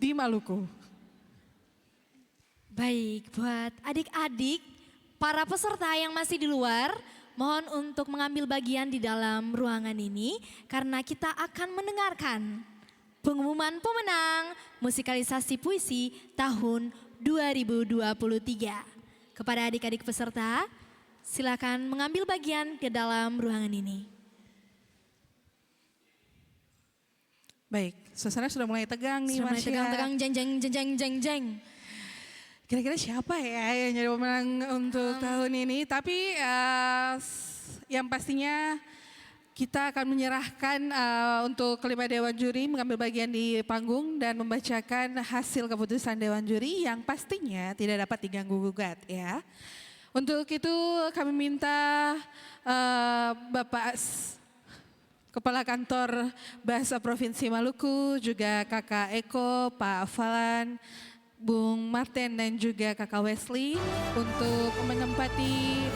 di Maluku. Baik, buat adik-adik, para peserta yang masih di luar, mohon untuk mengambil bagian di dalam ruangan ini karena kita akan mendengarkan pengumuman pemenang musikalisasi puisi tahun 2023. Kepada adik-adik peserta, silakan mengambil bagian di dalam ruangan ini. Baik, suasana sudah mulai tegang nih, Sudah mulai Marsya. tegang-tegang, jeng jeng jeng jeng jeng jeng. Kira-kira siapa ya yang jadi pemenang untuk tahun ini? Tapi yang pastinya kita akan menyerahkan untuk kelima dewan juri mengambil bagian di panggung dan membacakan hasil keputusan dewan juri yang pastinya tidak dapat diganggu-gugat ya. Untuk itu kami minta Bapak Kepala Kantor Bahasa Provinsi Maluku, juga Kakak Eko, Pak Falan, Bung Martin dan juga Kakak Wesley untuk menempati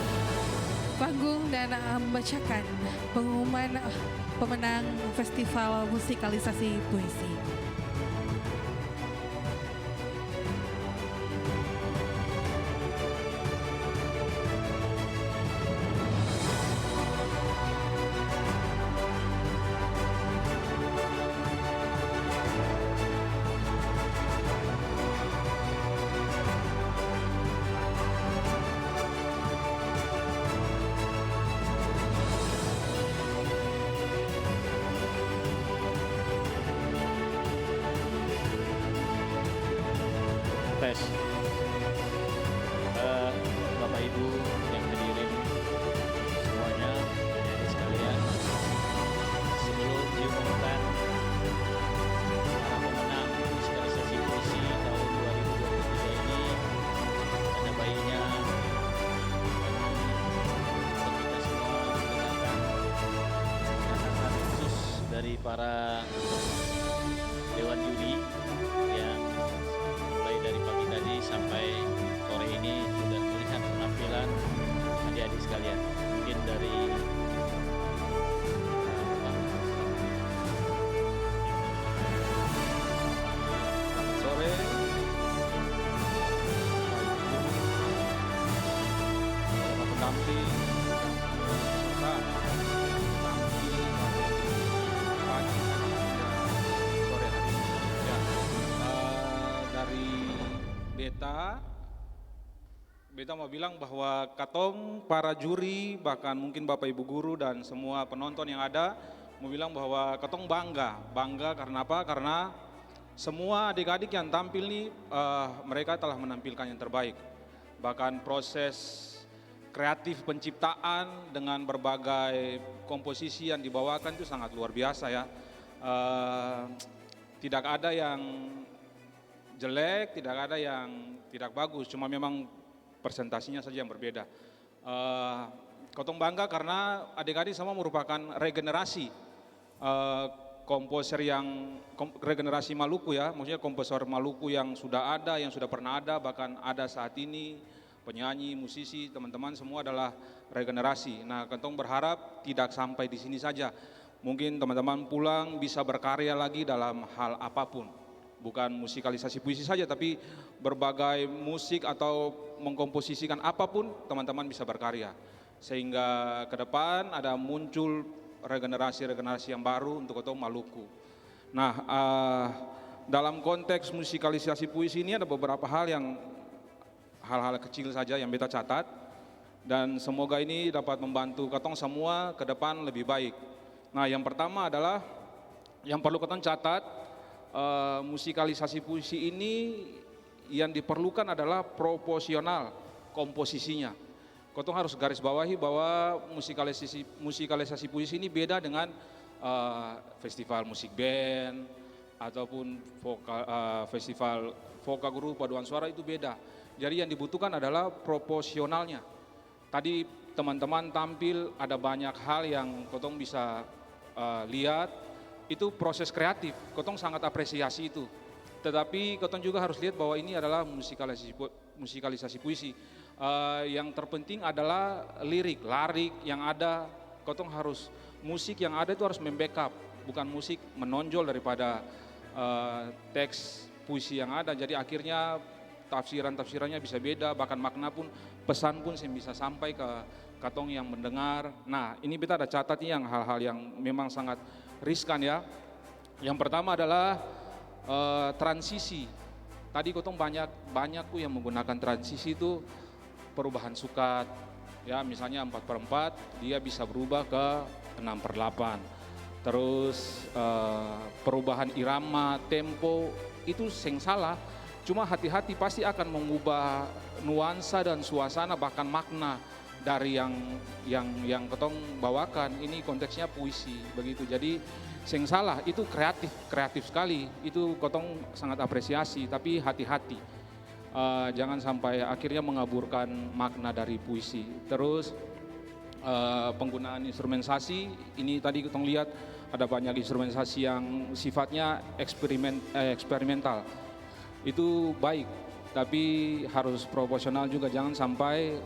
panggung dan membacakan pengumuman pemenang Festival Musikalisasi Puisi. Tes. Bapak Ibu yang hadirin semuanya, adik sekalian, sebelum diumumkan para pemenang musikalisasi puisi tahun 2023 ini, ada baiknya untuk kita semua mendengarkan catatan khusus dari para dewan juri yang mulai dari pagi tadi sampai sore ini sudah melihat penampilan adik-adik sekalian. Mungkin dari selamat sore. Para pendamping, peserta, tampil pagi sore hari ini. Ya, dari Beta mau bilang bahwa katong para juri, bahkan mungkin Bapak Ibu guru dan semua penonton yang ada mau bilang bahwa katong bangga karena apa? Karena semua adik-adik yang tampil nih mereka telah menampilkan yang terbaik. Bahkan proses kreatif penciptaan dengan berbagai komposisi yang dibawakan itu sangat luar biasa ya. Tidak ada yang jelek, tidak ada yang tidak bagus, cuma memang presentasinya saja yang berbeda. Kotong bangga karena adik-adik semua merupakan regenerasi komposer yang regenerasi Maluku ya, maksudnya komposer Maluku yang sudah ada, yang sudah pernah ada, bahkan ada saat ini, penyanyi, musisi, teman-teman semua adalah regenerasi. Nah, kotong berharap tidak sampai di sini saja. Mungkin teman-teman pulang bisa berkarya lagi dalam hal apapun. Bukan musikalisasi puisi saja, tapi berbagai musik atau mengkomposisikan apapun teman-teman bisa berkarya. Sehingga ke depan ada muncul regenerasi-regenerasi yang baru untuk Kota Maluku. Nah, dalam konteks musikalisasi puisi ini ada beberapa hal-hal kecil saja yang beta catat. Dan semoga ini dapat membantu Kotong semua ke depan lebih baik. Nah, yang pertama adalah yang perlu Kotong catat, musikalisasi puisi ini yang diperlukan adalah proporsional komposisinya. Kotong harus garis bawahi bahwa musikalisasi puisi ini beda dengan festival musik band ataupun festival vokal guru paduan suara, itu beda. Jadi yang dibutuhkan adalah proporsionalnya. Tadi teman-teman tampil ada banyak hal yang Kotong bisa lihat. Itu proses kreatif, Kotong sangat apresiasi itu. Tetapi Kotong juga harus lihat bahwa ini adalah musikalisasi puisi. Yang terpenting adalah lirik yang ada. Kotong harus, musik yang ada itu harus membackup, bukan musik menonjol daripada teks puisi yang ada. Jadi akhirnya tafsirannya bisa beda, bahkan makna pun, pesan pun saya bisa sampai ke katong yang mendengar. Nah, ini beta ada catat nih yang hal-hal yang memang sangat riskan ya. Yang pertama adalah transisi. Tadi kotong banyak yang menggunakan transisi itu perubahan sukat. Ya, misalnya 4/4 dia bisa berubah ke 6/8. Terus perubahan irama, tempo itu seng salah. Cuma hati-hati, pasti akan mengubah nuansa dan suasana bahkan makna dari yang ketong bawakan. Ini konteksnya puisi begitu. Jadi seng salah, itu kreatif sekali. Itu ketong sangat apresiasi, tapi hati-hati. Jangan sampai akhirnya mengaburkan makna dari puisi. Terus penggunaan instrumentasi, ini tadi ketong lihat ada banyak instrumentasi yang sifatnya eksperimental. Itu baik, tapi harus proporsional juga. Jangan sampai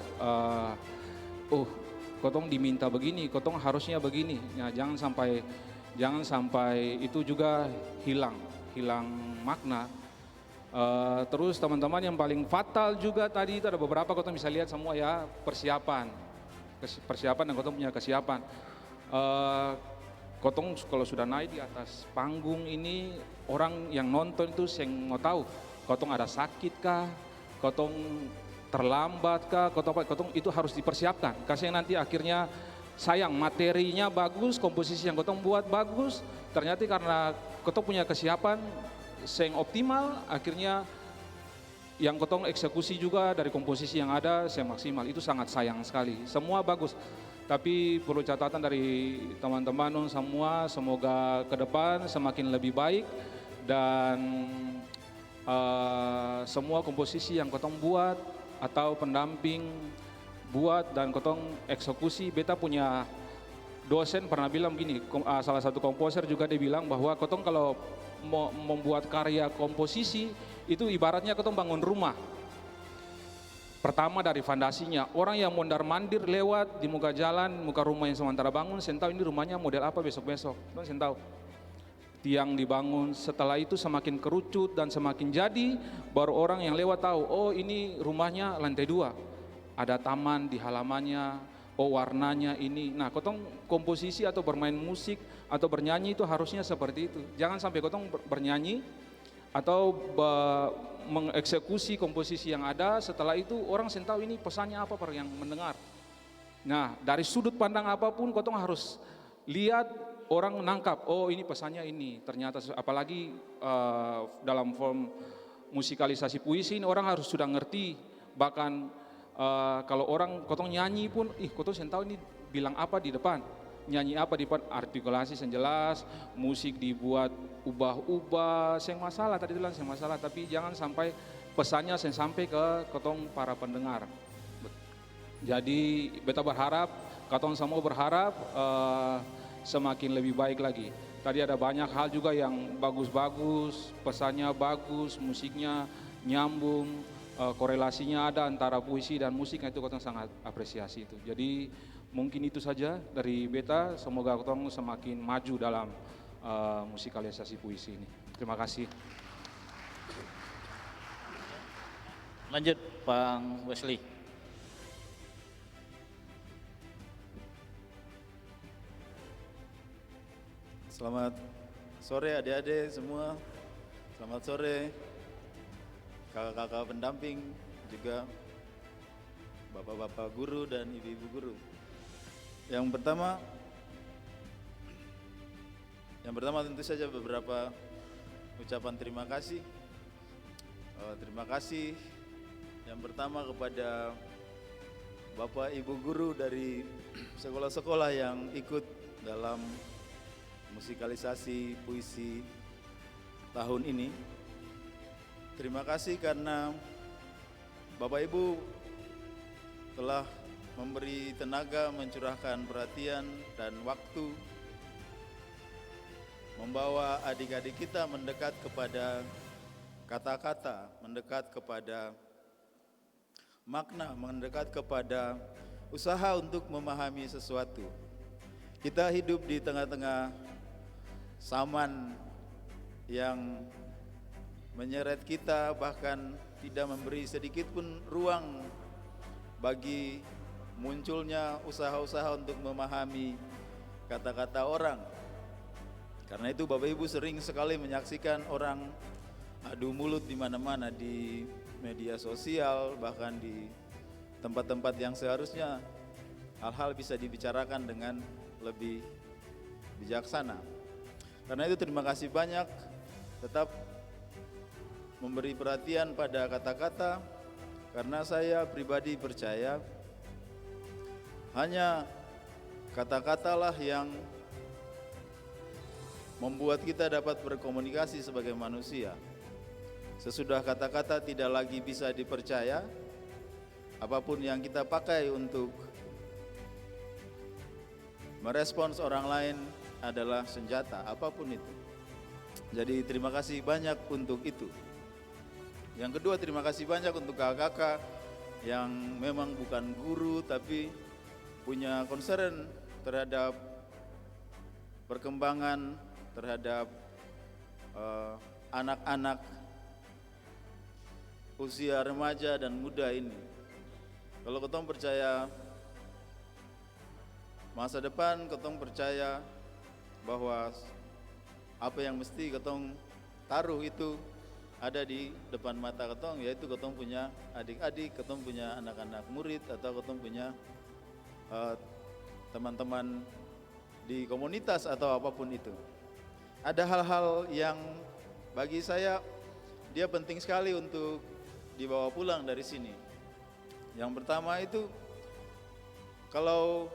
kotong diminta begini, kotong harusnya begini. Ya, jangan sampai itu juga hilang makna. Terus teman-teman, yang paling fatal juga tadi itu ada beberapa, kotong bisa lihat semua ya, persiapan dan kotong punya kesiapan. Kotong kalau sudah naik di atas panggung ini, orang yang nonton itu mau tahu kotong ada sakit kah, kotong terlambat kah, kotong itu harus dipersiapkan. Karena nanti akhirnya sayang, materinya bagus, komposisi yang kotong buat bagus, ternyata karena kotong punya kesiapan seng optimal, akhirnya yang kotong eksekusi juga dari komposisi yang ada seng maksimal. Itu sangat sayang sekali. Semua bagus, tapi perlu catatan dari teman-teman semua, semoga ke depan semakin lebih baik, dan semua komposisi yang kotong buat atau pendamping buat dan kotong eksekusi. Beta punya dosen pernah bilang begini, salah satu komposer juga dia bilang bahwa kotong kalau mau membuat karya komposisi itu ibaratnya kotong bangun rumah. Pertama dari fondasinya, orang yang mondar-mandir lewat di muka jalan, muka rumah yang sementara bangun, sen tahu ini rumahnya model apa besok-besok, sen tahu. Tiang dibangun, setelah itu semakin kerucut dan semakin jadi, baru orang yang lewat tahu, oh ini rumahnya lantai 2, ada taman di halamannya, oh warnanya ini. Nah, kotong komposisi atau bermain musik atau bernyanyi itu harusnya seperti itu. Jangan sampai kotong bernyanyi atau mengeksekusi komposisi yang ada, setelah itu orang sen tahu ini pesannya apa per yang mendengar. Nah, dari sudut pandang apapun kotong harus lihat, orang menangkap, oh ini pesannya ini. Ternyata apalagi dalam form musikalisasi puisi ini orang harus sudah ngerti. Bahkan kalau orang kotong nyanyi pun, kotong sen tahu ini bilang apa di depan. Nyanyi apa di depan, artikulasi yang jelas, musik dibuat ubah-ubah, seng masalah, tadi bilang seng masalah. Tapi jangan sampai pesannya sen sampai ke kotong para pendengar. Jadi beta berharap, kotong semua berharap semakin lebih baik lagi. Tadi ada banyak hal juga yang bagus-bagus, pesannya bagus, musiknya nyambung, korelasinya ada antara puisi dan musiknya, itu kotong sangat apresiasi itu. Jadi mungkin itu saja dari beta, semoga kotong semakin maju dalam musikalisasi puisi ini. Terima kasih. Lanjut, Bang Wesley. Selamat sore adik-adik semua, selamat sore kakak-kakak pendamping, juga bapak-bapak guru dan ibu-ibu guru. Yang pertama tentu saja beberapa ucapan terima kasih. Terima kasih yang pertama kepada bapak ibu guru dari sekolah-sekolah yang ikut dalam musikalisasi puisi tahun ini. Terima kasih karena Bapak Ibu telah memberi tenaga, mencurahkan perhatian dan waktu, membawa adik-adik kita mendekat kepada kata-kata, mendekat kepada makna, mendekat kepada usaha untuk memahami sesuatu. Kita hidup di tengah-tengah zaman yang menyeret kita, bahkan tidak memberi sedikit pun ruang bagi munculnya usaha-usaha untuk memahami kata-kata orang. Karena itu Bapak Ibu sering sekali menyaksikan orang adu mulut di mana-mana, di media sosial, bahkan di tempat-tempat yang seharusnya hal-hal bisa dibicarakan dengan lebih bijaksana. Karena itu terima kasih banyak, tetap memberi perhatian pada kata-kata, karena saya pribadi percaya hanya kata-katalah yang membuat kita dapat berkomunikasi sebagai manusia. Sesudah kata-kata tidak lagi bisa dipercaya, apapun yang kita pakai untuk merespons orang lain adalah senjata, apapun itu. Jadi terima kasih banyak untuk itu. Yang kedua, terima kasih banyak untuk kakak-kakak yang memang bukan guru tapi punya concern terhadap perkembangan, terhadap anak-anak usia remaja dan muda ini. Kalau ketong percaya masa depan, ketong percaya bahwa apa yang mesti ketong taruh itu ada di depan mata ketong, yaitu ketong punya adik-adik, ketong punya anak-anak murid, atau ketong punya teman-teman di komunitas atau apapun itu. Ada hal-hal yang bagi saya dia penting sekali untuk dibawa pulang dari sini. Yang pertama itu, kalau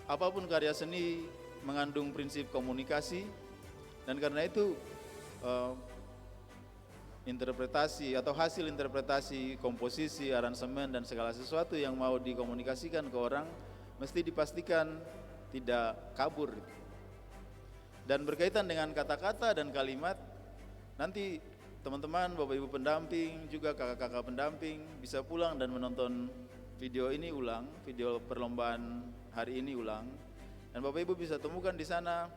apapun karya seni mengandung prinsip komunikasi, dan karena itu interpretasi atau hasil interpretasi, komposisi, aransemen dan segala sesuatu yang mau dikomunikasikan ke orang mesti dipastikan tidak kabur. Dan berkaitan dengan kata-kata dan kalimat, nanti teman-teman, Bapak Ibu pendamping, juga kakak-kakak pendamping bisa pulang dan menonton video ini ulang, video perlombaan hari ini ulang, dan Bapak Ibu bisa temukan di sana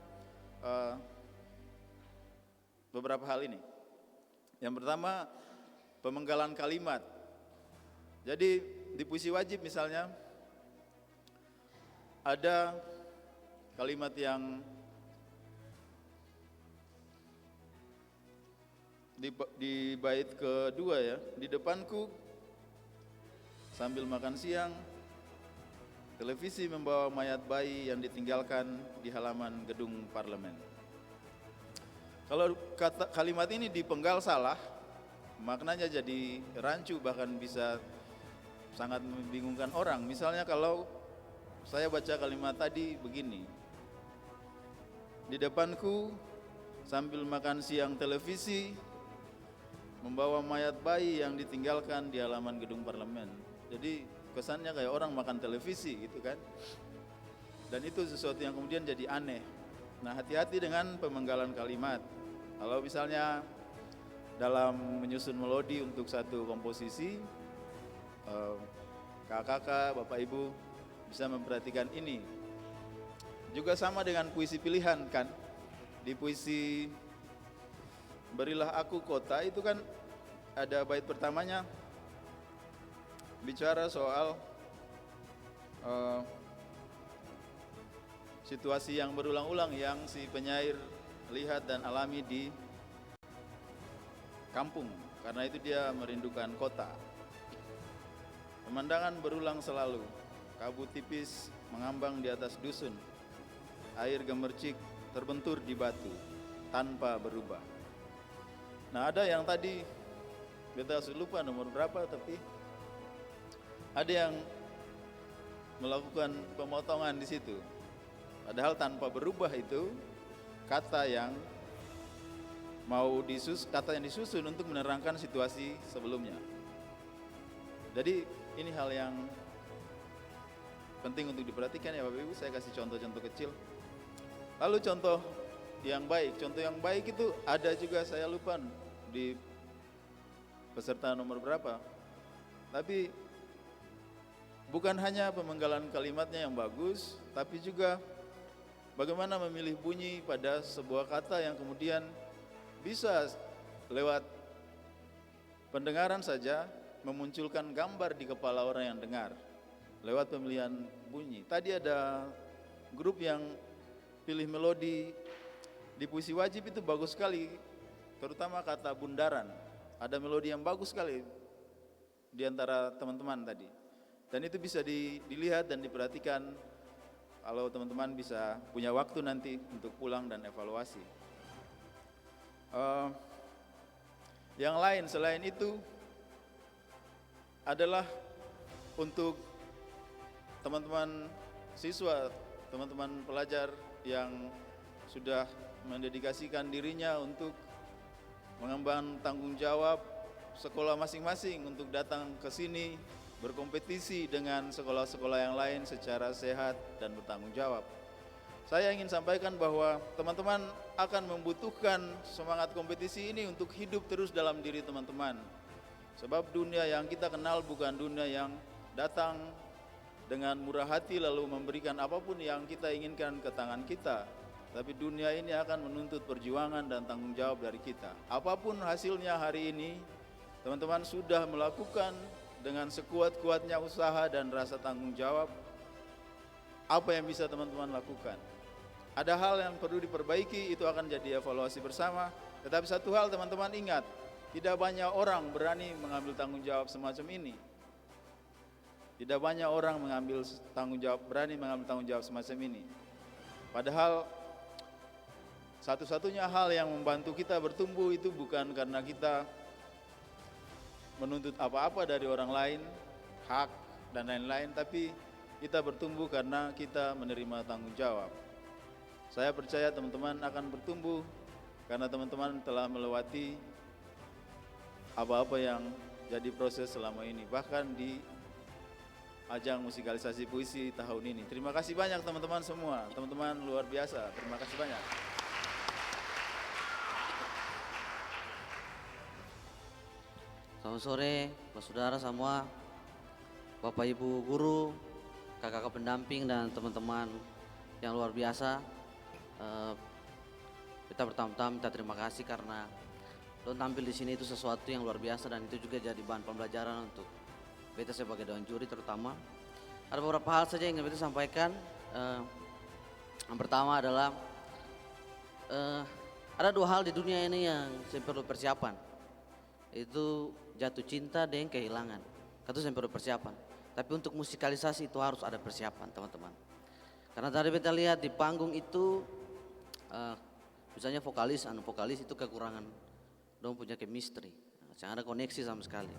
beberapa hal ini. Yang pertama, pemenggalan kalimat. Jadi di puisi wajib misalnya ada kalimat yang di bait kedua ya, di depanku sambil makan siang televisi membawa mayat bayi yang ditinggalkan di halaman gedung parlemen. Kalau kalimat ini dipenggal salah, maknanya jadi rancu, bahkan bisa sangat membingungkan orang. Misalnya kalau saya baca kalimat tadi begini, di depanku sambil makan siang televisi membawa mayat bayi yang ditinggalkan di halaman gedung parlemen. Jadi kesannya kayak orang makan televisi gitu kan. Dan itu sesuatu yang kemudian jadi aneh. Nah, hati-hati dengan pemenggalan kalimat. Kalau misalnya dalam menyusun melodi untuk satu komposisi, kakak-kakak, Bapak Ibu bisa memperhatikan ini. Juga sama dengan puisi pilihan kan. Di puisi Berilah Aku Kota itu kan ada bait pertamanya bicara soal situasi yang berulang-ulang yang si penyair lihat dan alami di kampung. Karena itu dia merindukan kota. Pemandangan berulang selalu, kabut tipis mengambang di atas dusun, air gemercik terbentur di batu tanpa berubah. Nah, ada yang tadi kita lupa nomor berapa, tapi ada yang melakukan pemotongan di situ. Padahal tanpa berubah itu kata yang disusun untuk menerangkan situasi sebelumnya. Jadi ini hal yang penting untuk diperhatikan ya Bapak Ibu. Saya kasih contoh-contoh kecil. Lalu contoh yang baik itu ada juga, saya lupa di peserta nomor berapa. Tapi bukan hanya pemenggalan kalimatnya yang bagus, tapi juga bagaimana memilih bunyi pada sebuah kata yang kemudian bisa lewat pendengaran saja memunculkan gambar di kepala orang yang dengar lewat pemilihan bunyi. Tadi ada grup yang pilih melodi di puisi wajib, itu bagus sekali, terutama kata bundaran. Ada melodi yang bagus sekali di antara teman-teman tadi. Dan itu bisa dilihat dan diperhatikan kalau teman-teman bisa punya waktu nanti untuk pulang dan evaluasi. Yang lain selain itu adalah untuk teman-teman siswa, teman-teman pelajar yang sudah mendedikasikan dirinya untuk mengemban tanggung jawab sekolah masing-masing untuk datang ke sini berkompetisi dengan sekolah-sekolah yang lain secara sehat dan bertanggung jawab. Saya ingin sampaikan bahwa teman-teman akan membutuhkan semangat kompetisi ini untuk hidup terus dalam diri teman-teman. Sebab dunia yang kita kenal bukan dunia yang datang dengan murah hati lalu memberikan apapun yang kita inginkan ke tangan kita. Tapi dunia ini akan menuntut perjuangan dan tanggung jawab dari kita. Apapun hasilnya hari ini, teman-teman sudah melakukan dengan sekuat-kuatnya usaha dan rasa tanggung jawab. Apa yang bisa teman-teman lakukan? Ada hal yang perlu diperbaiki, itu akan jadi evaluasi bersama. Tetapi satu hal teman-teman ingat, tidak banyak orang berani mengambil tanggung jawab semacam ini. Tidak banyak orang berani mengambil tanggung jawab semacam ini. Padahal satu-satunya hal yang membantu kita bertumbuh itu bukan karena kita menuntut apa-apa dari orang lain, hak dan lain-lain, tapi kita bertumbuh karena kita menerima tanggung jawab. Saya percaya teman-teman akan bertumbuh karena teman-teman telah melewati apa-apa yang jadi proses selama ini, bahkan di ajang musikalisasi puisi tahun ini. Terima kasih banyak teman-teman semua, teman-teman luar biasa, terima kasih banyak. Selamat sore, Bapak Saudara semua, Bapak Ibu guru, kakak-kakak pendamping dan teman-teman yang luar biasa. Kita pertama-tama minta terima kasih karena lo tampil di sini itu sesuatu yang luar biasa dan itu juga jadi bahan pembelajaran untuk beta sebagai dewan juri terutama. Ada beberapa hal saja yang ingin beta sampaikan. Yang pertama adalah ada dua hal di dunia ini yang saya perlu persiapan. Itu jatuh cinta dan kehilangan. Itu saya perlu persiapan. Tapi untuk musikalisasi itu harus ada persiapan teman-teman. Karena tadi kita lihat di panggung itu, misalnya vokalis itu kekurangan, dong punya chemistry, jangan ada koneksi sama sekali.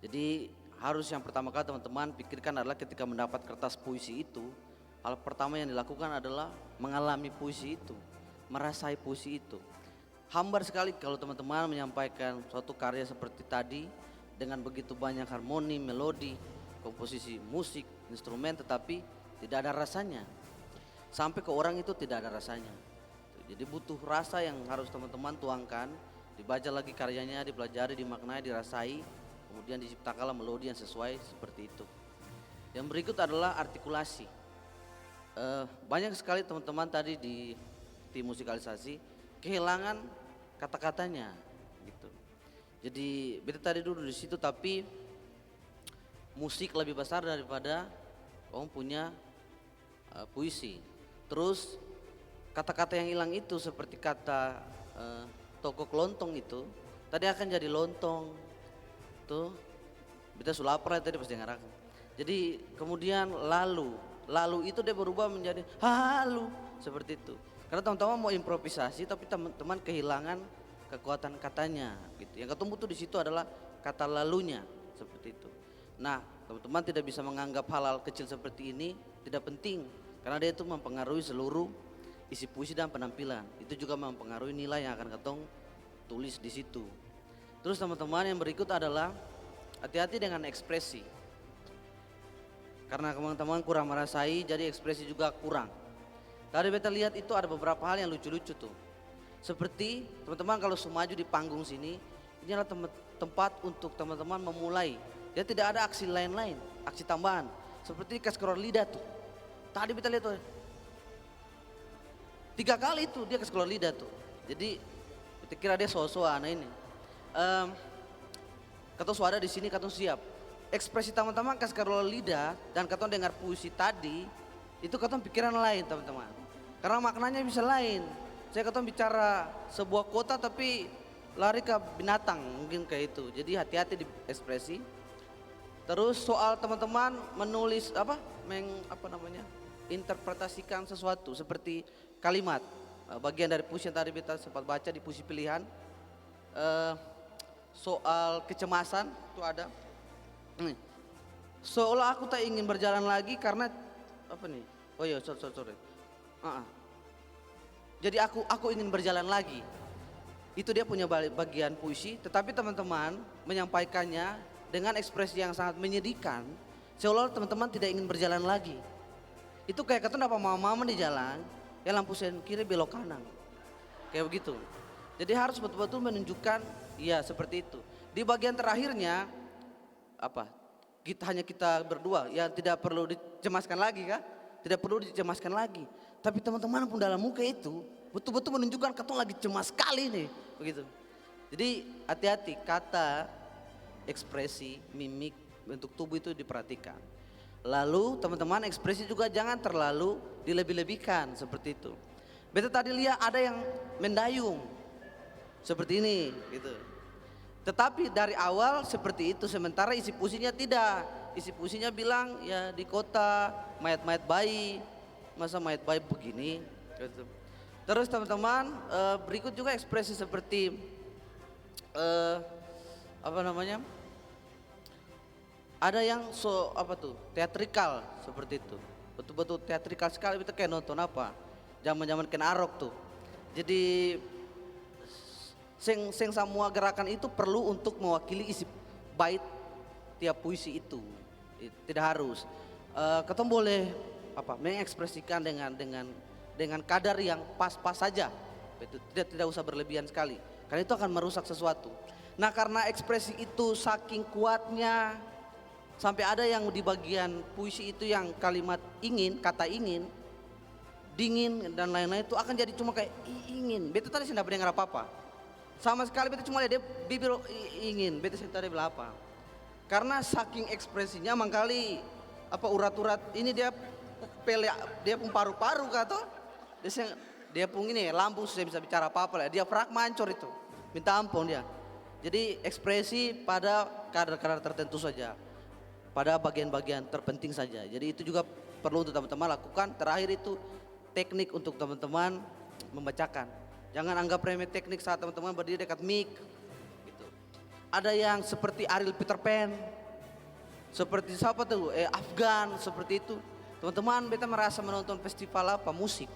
Jadi harus yang pertama kali teman-teman pikirkan adalah ketika mendapat kertas puisi itu, hal pertama yang dilakukan adalah mengalami puisi itu, merasai puisi itu. Hambar sekali kalau teman-teman menyampaikan suatu karya seperti tadi dengan begitu banyak harmoni, melodi, komposisi musik, instrumen, tetapi tidak ada rasanya. Sampai ke orang itu tidak ada rasanya. Jadi butuh rasa yang harus teman-teman tuangkan, dibaca lagi karyanya, dipelajari, dimaknai, dirasai, kemudian diciptakanlah melodi yang sesuai seperti itu. Yang berikut adalah artikulasi. Banyak sekali teman-teman tadi di tim musikalisasi kehilangan kata-katanya gitu. Jadi beta tadi dulu di situ, tapi musik lebih besar daripada orang punya puisi. Terus kata-kata yang hilang itu seperti kata toko kelontong itu tadi akan jadi lontong tuh, beta sulapra tadi pas dengar. Jadi kemudian lalu itu dia berubah menjadi halu seperti itu. Karena teman-teman mau improvisasi tapi teman-teman kehilangan kekuatan katanya gitu. Yang ketemu tuh di situ adalah kata lalunya seperti itu. Nah, teman-teman tidak bisa menganggap hal-hal kecil seperti ini tidak penting karena dia itu mempengaruhi seluruh isi puisi dan penampilan. Itu juga mempengaruhi nilai yang akan ketong tulis di situ. Terus teman-teman yang berikut adalah hati-hati dengan ekspresi. Karena teman-teman kurang merasai jadi ekspresi juga kurang. Tadi beta lihat itu ada beberapa hal yang lucu-lucu tuh. Seperti teman-teman kalau maju di panggung sini, ini adalah tempat untuk teman-teman memulai. Dia tidak ada aksi lain-lain, aksi tambahan. Seperti kasih keluar lidah tuh. Tadi beta lihat tuh. 3 kali itu dia kasih keluar lidah tuh. Jadi Beta kira dia soal-soal anak ini. Katong suara di sini, katong siap. Ekspresi teman-teman kas keluar lidah dan katong dengar puisi tadi, itu katong pikiran lain teman-teman. Karena maknanya bisa lain. Saya katong bicara sebuah kota tapi lari ke binatang, mungkin kayak itu. Jadi hati-hati di ekspresi. Terus soal teman-teman menulis interpretasikan sesuatu seperti kalimat. Bagian dari puisi yang tadi kita sempat baca di puisi pilihan. Soal kecemasan itu ada. Seolah aku tak ingin berjalan lagi karena apa nih? Oh iya, sorry. Jadi aku ingin berjalan lagi. Itu dia punya bagian puisi, tetapi teman-teman menyampaikannya dengan ekspresi yang sangat menyedihkan. Seolah teman-teman tidak ingin berjalan lagi. Itu kayak kata apa mama di jalan, ya lampu sen kiri belok kanan. Kayak begitu. Jadi harus betul-betul menunjukkan ya seperti itu. Di bagian terakhirnya kita berdua yang tidak perlu dicemaskan lagi kah? Tidak perlu dicemaskan lagi. Tapi teman-teman pun dalam muka itu betul-betul menunjukkan katong lagi cemas sekali nih, begitu. Jadi hati-hati kata, ekspresi, mimik, bentuk tubuh itu diperhatikan. Lalu teman-teman ekspresi juga jangan terlalu dilebih-lebihkan seperti itu. Beta tadi lihat ada yang mendayung seperti ini, gitu. Tetapi dari awal seperti itu, sementara isi puisinya tidak. Isi puisinya bilang ya di kota mayat-mayat bayi, masa mayat bayi begini. Gitu. Terus teman-teman berikut juga ekspresi seperti ada yang teatrikal seperti itu. Betul-betul teatrikal sekali, kita kayak nonton apa? Zaman-zaman Ken Arok tuh. Jadi sing semua gerakan itu perlu untuk mewakili isi bait tiap puisi itu. Tidak harus. Ketemu boleh mengekspresikan dengan kadar yang pas-pas saja. Tidak usah berlebihan sekali. Karena itu akan merusak sesuatu. Nah, karena ekspresi itu saking kuatnya sampai ada yang di bagian puisi itu yang kalimat ingin, kata ingin, dingin dan lain-lain itu akan jadi cuma kayak ingin. Beta tadi tidak mendengar apa-apa. Sama sekali beta cuma lihat dia bibir ingin, beta tadi bilang apa. Karena saking ekspresinya mangkali urat-urat ini dia pun paru-paru kata. Dia pun ini lambung sudah bisa bicara apa-apa lah. Dia frag mancor itu. Minta ampun dia. Jadi ekspresi pada kadar-kadar tertentu saja. Pada bagian-bagian terpenting saja. Jadi itu juga perlu untuk teman-teman lakukan. Terakhir itu teknik untuk teman-teman membacakan. Jangan anggap remeh teknik saat teman-teman berdiri dekat mic. Gitu. Ada yang seperti Ariel Peter Pan. Seperti siapa tuh? Afgan seperti itu. Teman-teman beta merasa menonton festival musik.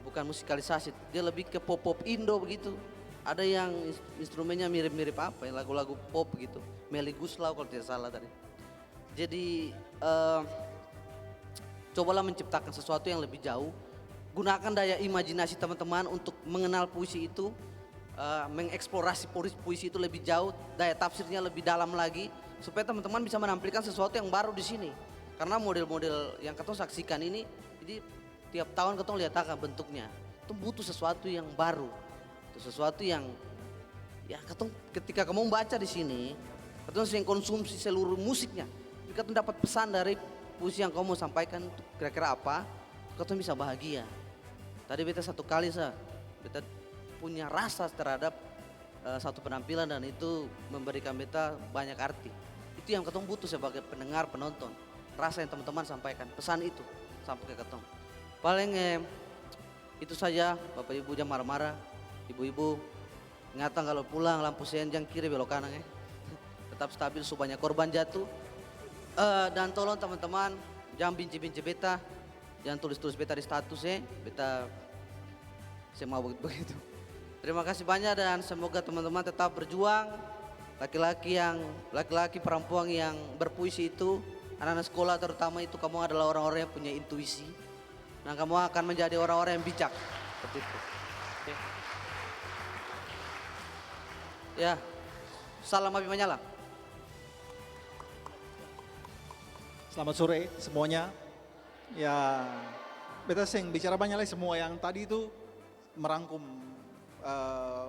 Bukan musikalisasi, dia lebih ke pop-pop Indo begitu. Ada yang instrumennya mirip-mirip lagu-lagu pop gitu. Melly Guslau kalau tidak salah tadi. Jadi cobalah menciptakan sesuatu yang lebih jauh. Gunakan daya imajinasi teman-teman untuk mengenal puisi itu, mengeksplorasi puisi itu lebih jauh, daya tafsirnya lebih dalam lagi, supaya teman-teman bisa menampilkan sesuatu yang baru di sini. Karena model-model yang katong saksikan ini, jadi tiap tahun katong lihat bentuknya, itu butuh sesuatu yang baru, sesuatu yang ya katong ketika kamu membaca di sini, katong sering konsumsi seluruh musiknya, katong dapat pesan dari puisi yang kamu mau sampaikan itu kira-kira apa, katong bisa bahagia. Tadi beta satu kali beta punya rasa terhadap satu penampilan dan itu memberikan beta banyak arti. Itu yang katong butuh sebagai pendengar, penonton. Rasa yang teman-teman sampaikan, pesan itu sampai ke katong. Paling itu saja, Bapak Ibu jangan marah-marah, Ibu-ibu ingatan kalau pulang lampu sen jangan kiri belok kanan tetap stabil supaya korban jatuh. Dan tolong teman-teman jangan benci-benci beta. Jangan tulis-tulis beta di status beta saya mau begitu. Terima kasih banyak dan semoga teman-teman tetap berjuang. Laki-laki perempuan yang berpuisi itu, anak-anak sekolah terutama itu kamu adalah orang-orang yang punya intuisi. Dan kamu akan menjadi orang-orang yang bijak. Seperti itu. Ya, salam Abi Manyala. Selamat sore semuanya. Ya, beta sing bicara banyak lagi semua yang tadi itu merangkum eh,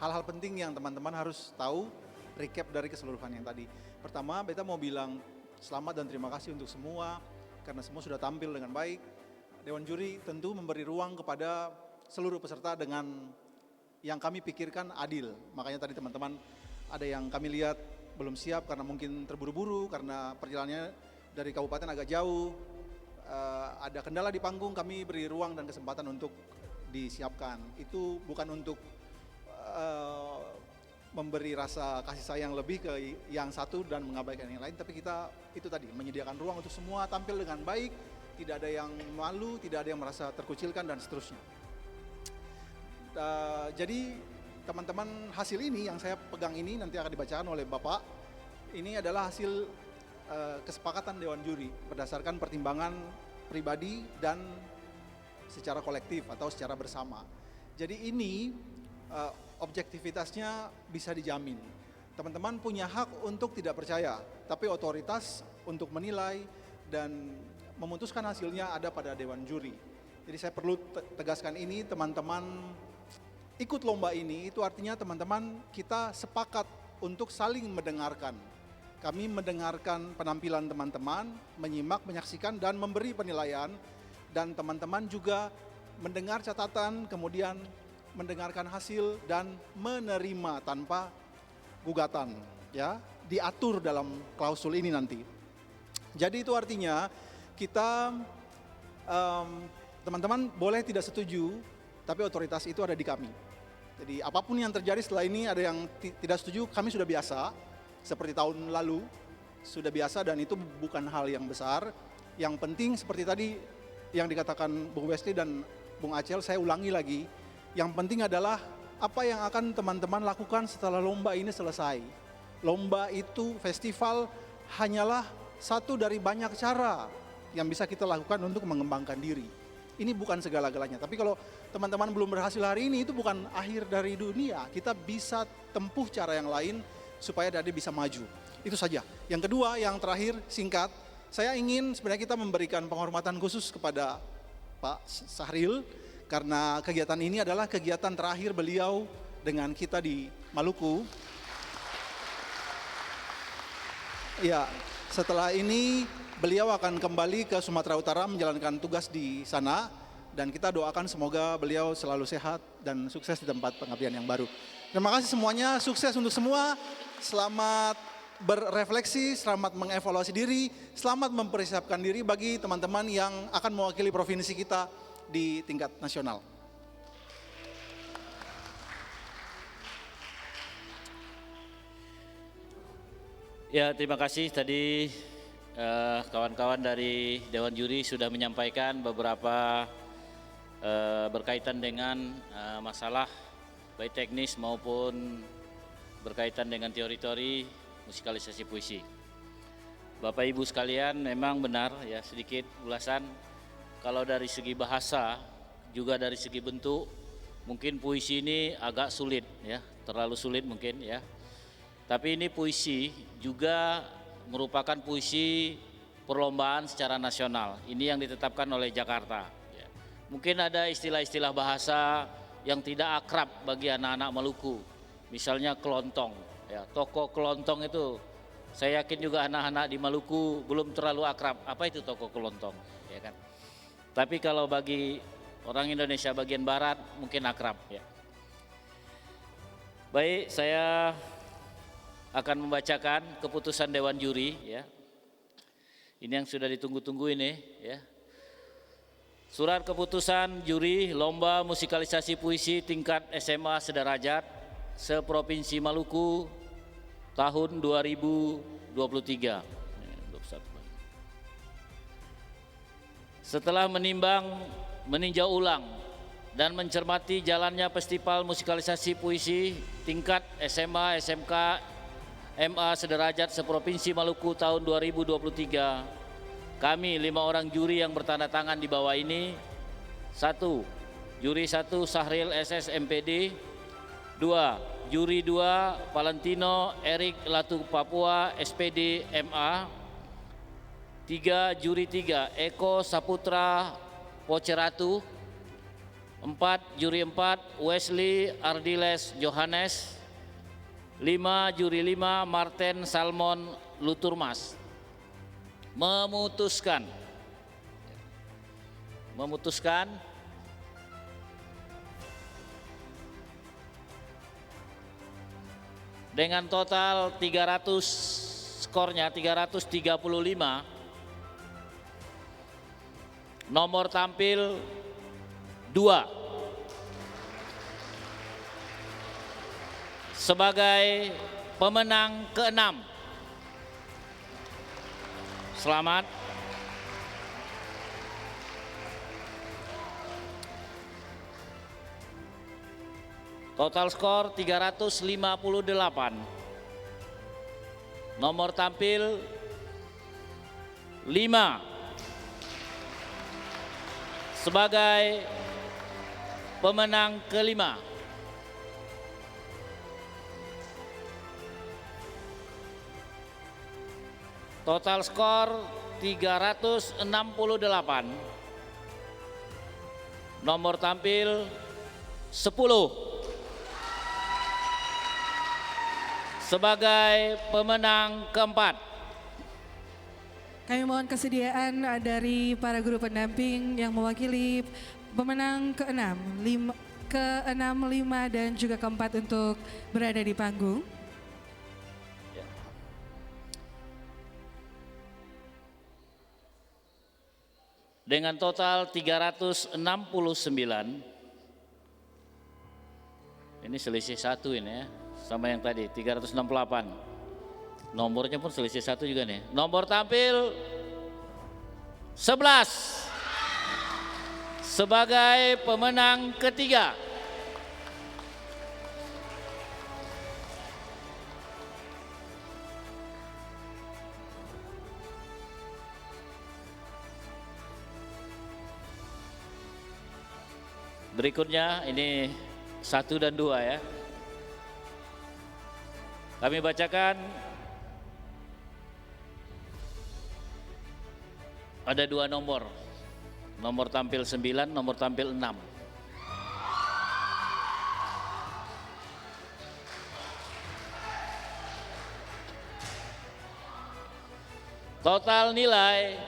hal-hal penting yang teman-teman harus tahu, recap dari keseluruhan yang tadi. Pertama, beta mau bilang selamat dan terima kasih untuk semua karena semua sudah tampil dengan baik. Dewan juri tentu memberi ruang kepada seluruh peserta dengan yang kami pikirkan adil. Makanya tadi teman-teman ada yang kami lihat belum siap karena mungkin terburu-buru, karena perjalanannya dari kabupaten agak jauh, ada kendala di panggung, kami beri ruang dan kesempatan untuk disiapkan. Itu bukan untuk memberi rasa kasih sayang lebih ke yang satu dan mengabaikan yang lain, tapi kita itu tadi menyediakan ruang untuk semua tampil dengan baik, tidak ada yang malu, tidak ada yang merasa terkucilkan dan seterusnya. Jadi teman-teman, hasil ini yang saya pegang ini nanti akan dibacakan oleh Bapak. Ini adalah hasil kesepakatan Dewan Juri berdasarkan pertimbangan pribadi dan secara kolektif atau secara bersama. Jadi ini objektivitasnya bisa dijamin. Teman-teman punya hak untuk tidak percaya, tapi otoritas untuk menilai dan memutuskan hasilnya ada pada Dewan Juri. Jadi saya perlu tegaskan ini, teman-teman ikut lomba ini itu artinya teman-teman kita sepakat untuk saling mendengarkan. Kami mendengarkan penampilan teman-teman, menyimak, menyaksikan dan memberi penilaian, dan teman-teman juga mendengar catatan, kemudian mendengarkan hasil dan menerima tanpa gugatan, ya, diatur dalam klausul ini nanti. Jadi itu artinya kita teman-teman boleh tidak setuju, tapi otoritas itu ada di kami. Jadi apapun yang terjadi setelah ini, ada yang tidak setuju, kami sudah biasa, seperti tahun lalu, sudah biasa dan itu bukan hal yang besar. Yang penting seperti tadi yang dikatakan Bung Wesley dan Bung Acel, saya ulangi lagi, yang penting adalah apa yang akan teman-teman lakukan setelah lomba ini selesai. Lomba itu, festival hanyalah satu dari banyak cara yang bisa kita lakukan untuk mengembangkan diri. Ini bukan segala-galanya, tapi kalau teman-teman belum berhasil hari ini, itu bukan akhir dari dunia. Kita bisa tempuh cara yang lain supaya Dade bisa maju. Itu saja. Yang kedua, yang terakhir, singkat, saya ingin sebenarnya kita memberikan penghormatan khusus kepada Pak Sahril, karena kegiatan ini adalah kegiatan terakhir beliau dengan kita di Maluku. Ya, setelah ini beliau akan kembali ke Sumatera Utara menjalankan tugas di sana, dan kita doakan semoga beliau selalu sehat dan sukses di tempat pengabdian yang baru. Terima kasih semuanya, sukses untuk semua, selamat berefleksi, selamat mengevaluasi diri, selamat mempersiapkan diri bagi teman-teman yang akan mewakili provinsi kita di tingkat nasional. Ya, terima kasih tadi kawan-kawan dari Dewan Juri sudah menyampaikan beberapa berkaitan dengan masalah baik teknis maupun berkaitan dengan teori-teori musikalisasi puisi. Bapak Ibu sekalian, memang benar ya, sedikit ulasan, kalau dari segi bahasa juga dari segi bentuk mungkin puisi ini agak sulit ya, terlalu sulit mungkin ya. Tapi ini puisi juga merupakan puisi perlombaan secara nasional. Ini yang ditetapkan oleh Jakarta. Ya. Mungkin ada istilah-istilah bahasa yang tidak akrab bagi anak-anak Maluku. Misalnya kelontong. Ya, toko kelontong itu saya yakin juga anak-anak di Maluku belum terlalu akrab. Apa itu toko kelontong? Ya kan? Tapi kalau bagi orang Indonesia bagian barat mungkin akrab. Ya. Baik, saya akan membacakan keputusan Dewan Juri ya. Ini yang sudah ditunggu-tunggu ini ya. Surat keputusan juri lomba musikalisasi puisi tingkat SMA sederajat seprovinsi Maluku tahun 2023. Setelah meninjau ulang dan mencermati jalannya festival musikalisasi puisi tingkat SMA, SMK, MA sederajat seprovinsi Maluku tahun 2023, kami 5 orang juri yang bertanda tangan di bawah ini. 1. Juri 1 Sahril SS MPD. 2. Juri 2 Valentino Erik Latu Papua SPD MA. 3. Juri 3 Eko Saputra Poceratu. Juri 4 Wesley Ardiles Johannes. 5 juri 5 Martin Salmon Luturmas. Memutuskan dengan total 300 skornya 335, nomor tampil 2 sebagai pemenang ke-6. Selamat. Total skor 358. Nomor tampil 5 sebagai pemenang ke-5. Total skor 368. Nomor tampil 10 sebagai pemenang ke-4. Kami mohon kesediaan dari para guru pendamping yang mewakili pemenang ke-6, 5 dan juga ke-4 untuk berada di panggung. Dengan total 369, ini selisih 1 ini ya, sama yang tadi 368. Nomornya pun selisih 1 juga nih. Nomor tampil 11 sebagai pemenang ke-3. Berikutnya ini 1 dan 2 ya. Kami bacakan ada 2 nomor. Nomor tampil 9, nomor tampil 6. Total nilai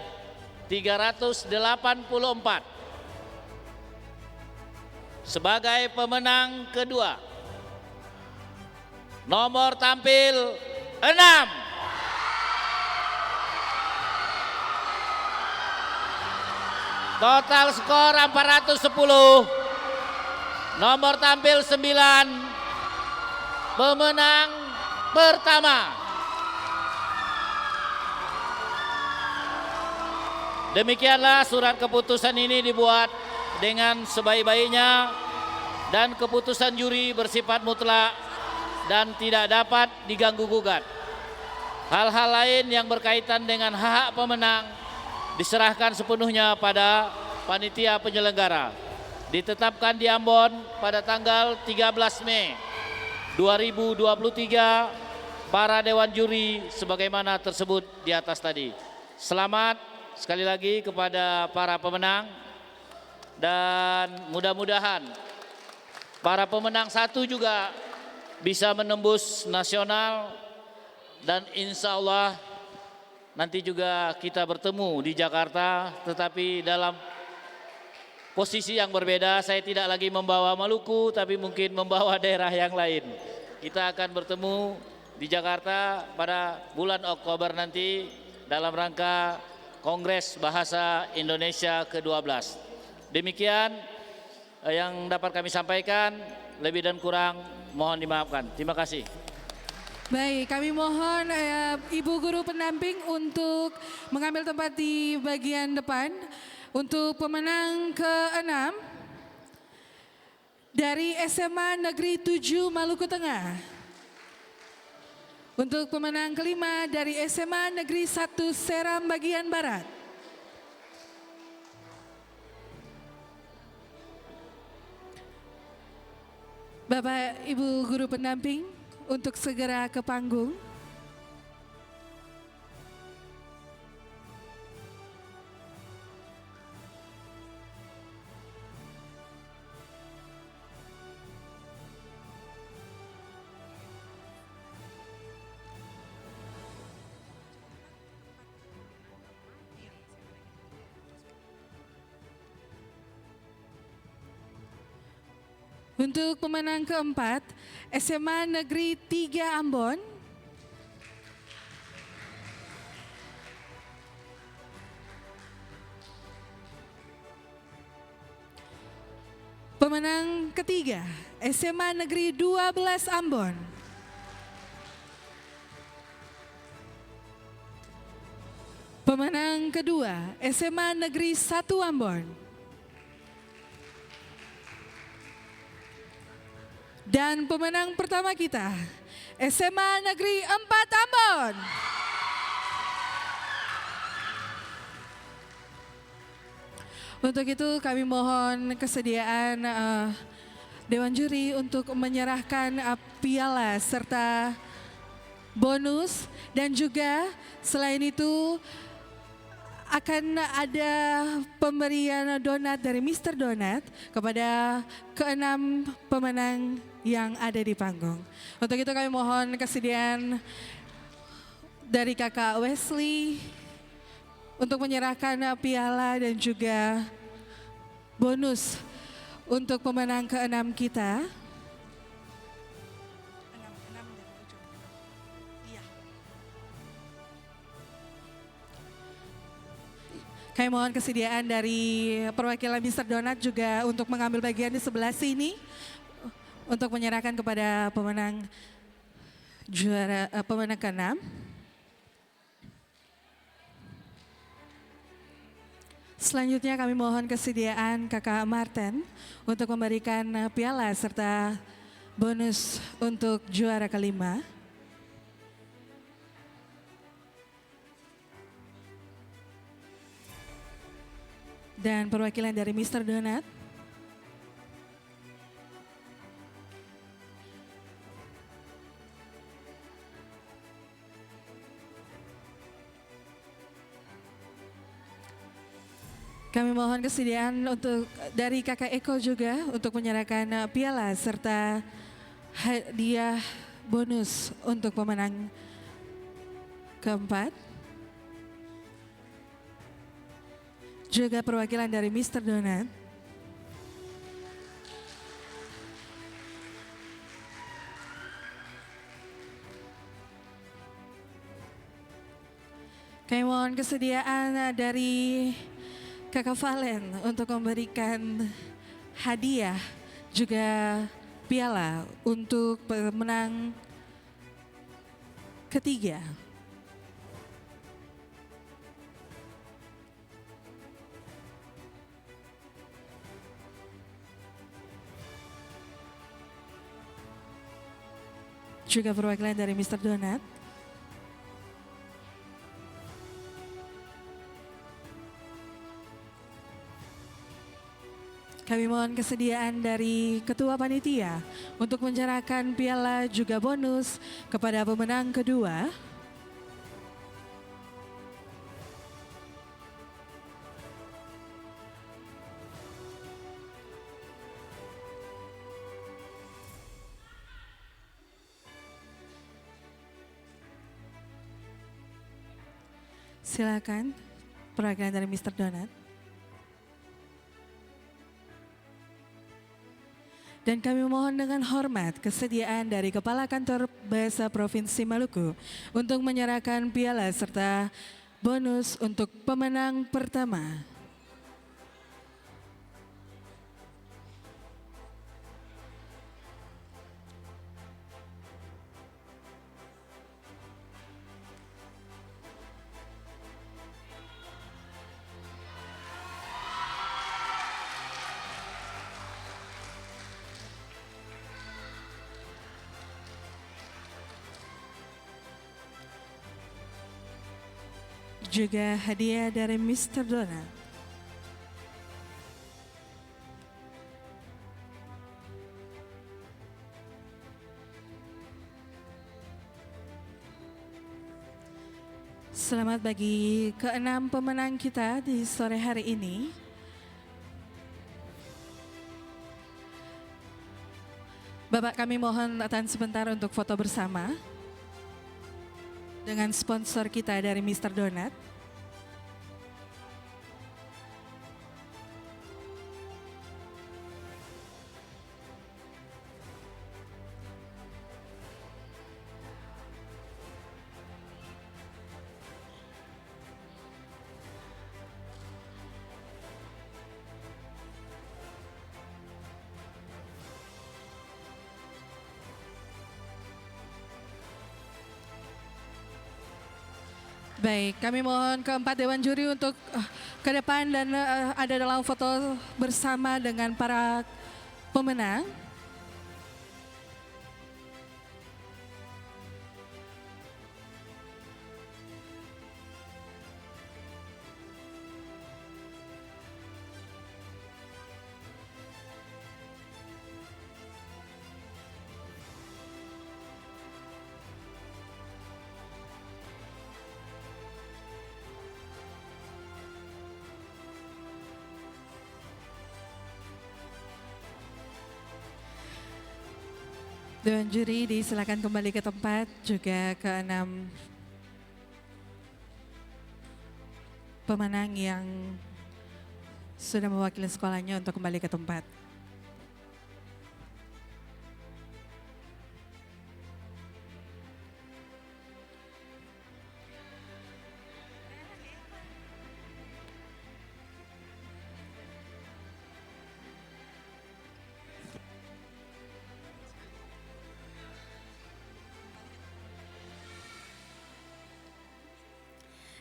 384. Sebagai pemenang kedua, nomor tampil 6. Total skor 410. Nomor tampil 9. Pemenang pertama. Demikianlah surat keputusan ini dibuat dengan sebaik-baiknya dan keputusan juri bersifat mutlak dan tidak dapat diganggu-gugat. Hal-hal lain yang berkaitan dengan hak pemenang diserahkan sepenuhnya pada panitia penyelenggara. Ditetapkan di Ambon pada tanggal 13 Mei 2023 para dewan juri sebagaimana tersebut di atas tadi. Selamat sekali lagi kepada para pemenang. Dan mudah-mudahan para pemenang 1 juga bisa menembus nasional dan insya Allah nanti juga kita bertemu di Jakarta, tetapi dalam posisi yang berbeda. Saya tidak lagi membawa Maluku tapi mungkin membawa daerah yang lain. Kita akan bertemu di Jakarta pada bulan Oktober nanti dalam rangka Kongres Bahasa Indonesia ke-12. Demikian yang dapat kami sampaikan, lebih dan kurang mohon dimaafkan. Terima kasih. Baik, kami mohon Ibu Guru pendamping untuk mengambil tempat di bagian depan. Untuk pemenang ke-6 dari SMA Negeri 7 Maluku Tengah. Untuk pemenang ke-5 dari SMA Negeri 1 Seram bagian Barat. Bapak Ibu Guru pendamping untuk segera ke panggung. Untuk pemenang keempat, SMA Negeri 3 Ambon. Pemenang ketiga, SMA Negeri 12 Ambon. Pemenang kedua, SMA Negeri 1 Ambon. Dan pemenang pertama kita, SMA Negeri 4 Ambon. Untuk itu kami mohon kesediaan Dewan Juri untuk menyerahkan piala serta bonus, dan juga selain itu akan ada pemberian donat dari Mr. Donat kepada keenam pemenang yang ada di panggung. Untuk itu kami mohon kesediaan dari Kakak Wesley untuk menyerahkan piala dan juga bonus untuk pemenang keenam kita. Kami mohon kesediaan dari perwakilan Mr. Donat juga untuk mengambil bagian di sebelah sini untuk menyerahkan kepada pemenang pemenang ke-6. Selanjutnya kami mohon kesediaan Kakak Martin untuk memberikan piala serta bonus untuk juara kelima. Dan perwakilan dari Mr. Donat. Kami mohon kesediaan untuk dari Kakak Eko juga untuk menyerahkan piala serta hadiah bonus untuk pemenang keempat. Juga perwakilan dari Mr. Donat. Kami mohon kesediaan dari Kakak Valen untuk memberikan hadiah juga piala untuk pemenang ketiga. Juga perwakilan dari Mr. Donat. Kami mohon kesediaan dari Ketua Panitia untuk menyerahkan piala juga bonus kepada pemenang kedua. Silakan perwakilan dari Mr. Donat. Dan kami mohon dengan hormat kesediaan dari Kepala Kantor Bahasa Provinsi Maluku untuk menyerahkan piala serta bonus untuk pemenang pertama. Juga hadiah dari Mr. Donat. Selamat bagi keenam pemenang kita di sore hari ini. Bapak, kami mohon tahan sebentar untuk foto bersama dengan sponsor kita dari Mr. Donat. Baik, kami mohon keempat Dewan Juri untuk ke depan dan ada dalam foto bersama dengan para pemenang. Dewan Juri disilakan kembali ke tempat, juga ke-6 pemenang yang sudah mewakili sekolahnya untuk kembali ke tempat.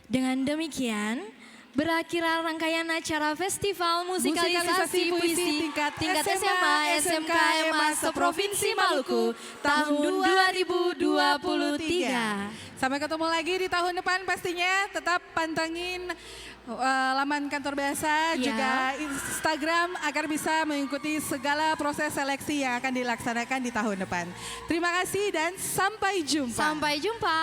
Dengan demikian, berakhirlah rangkaian acara Festival Musikalisasi Puisi tingkat SMA SMK MA Seprovinsi Maluku tahun 2023. Sampai ketemu lagi di tahun depan pastinya, tetap pantengin laman kantor biasa, Ya. juga Instagram agar bisa mengikuti segala proses seleksi yang akan dilaksanakan di tahun depan. Terima kasih dan sampai jumpa. Sampai jumpa.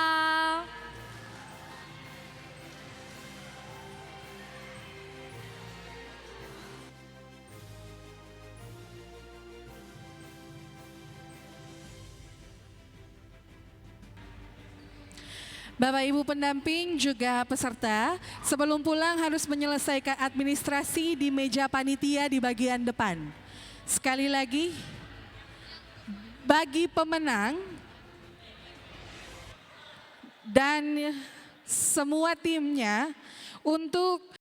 Bapak Ibu pendamping juga peserta, sebelum pulang harus menyelesaikan administrasi di meja panitia di bagian depan. Sekali lagi, bagi pemenang dan semua timnya untuk